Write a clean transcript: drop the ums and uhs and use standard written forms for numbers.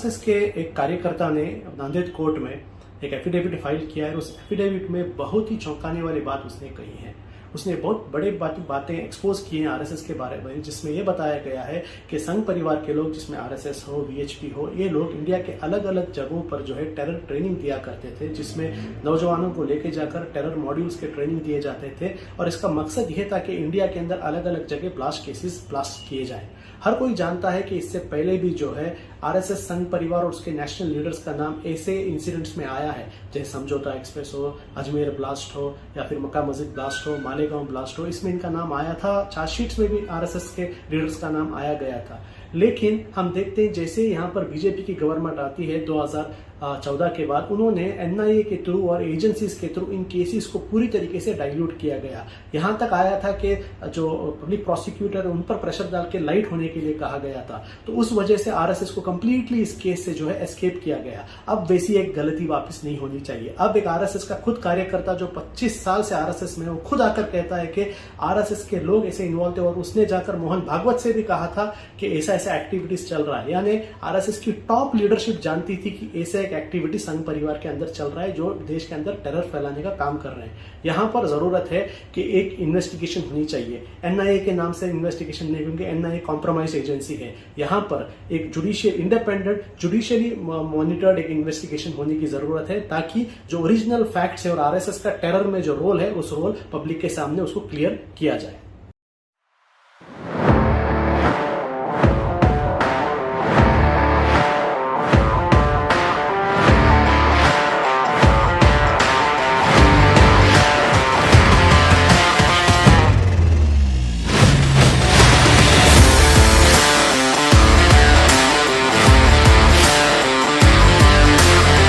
RSS के एक कार्यकर्ता ने नांदेड़ कोर्ट में एक एफिडेविट फाइल किया है। उस एफिडेविट में बहुत ही चौंकाने वाली बात उसने कही है। उसने बहुत बड़े बातें एक्सपोज की हैं आरएसएस के बारे में, जिसमें यह बताया गया है कि संघ परिवार के लोग, जिसमें आरएसएस हो, वीएचपी हो, ये लोग इंडिया के अलग अलग जगहों पर जो है टेरर ट्रेनिंग दिया करते थे, जिसमें नौजवानों को लेके जाकर टेरर मॉड्यूल्स के ट्रेनिंग दिए जाते थे। और इसका मकसद यह था कि इंडिया के अंदर अलग अलग जगह ब्लास्ट केसेस ब्लास्ट किए जाएं। हर कोई जानता है कि इससे पहले भी जो है आरएसएस संघ परिवार और उसके नेशनल लीडर्स का नाम ऐसे इंसिडेंट्स में आया है, जैसे समझौता एक्सप्रेस हो, अजमेर ब्लास्ट हो, या फिर मक्का मस्जिद ब्लास्ट हो, मालेगांव ब्लास्ट हो, इसमें इनका नाम आया था। चार्जशीट्स में भी आरएसएस के लीडर्स का नाम आया गया था। लेकिन हम देखते हैं जैसे यहाँ पर बीजेपी की गवर्नमेंट आती है 2014 के बाद, उन्होंने एनआईए के थ्रू और एजेंसीज के थ्रू इन केसेस को पूरी तरीके से डाइल्यूट किया गया। यहाँ तक आया था कि जो पब्लिक प्रोसिक्यूटर उन पर प्रेशर डाल के लाइट होने के लिए कहा गया था। तो उस वजह से आरएसएस को कंप्लीटली इस केस से जो है एस्केप किया गया। अब वैसी एक गलती वापस नहीं होनी चाहिए। अब एक आरएसएस का खुद कार्यकर्ता जो 25 साल से आरएसएस में, वो खुद आकर कहता है कि आरएसएस के लोग ऐसे इन्वॉल्व थे, और उसने जाकर मोहन भागवत से भी कहा था कि ऐसा एक्टिविटीज चल रहा है। यानी आरएसएस की टॉप लीडरशिप जानती थी कि ऐसे एक एक्टिविटी संघ परिवार के अंदर चल रहा है, जो देश के अंदर टेरर फैलाने का काम कर रहे हैं। यहां पर जरूरत है कि एक इन्वेस्टिगेशन होनी चाहिए। एनआईए के नाम से इन्वेस्टिगेशन नहीं, क्योंकि एनआईए कॉम्प्रोमाइज एजेंसी है। यहां पर एक जुडिशियल इंडिपेंडेंट जुडिशियली मॉनिटर्ड एक इन्वेस्टिगेशन होने की जरूरत है, ताकि जो ओरिजिनल फैक्ट्स है और आरएसएस का टेरर में जो रोल है, उस रोल पब्लिक के सामने उसको क्लियर किया जाए।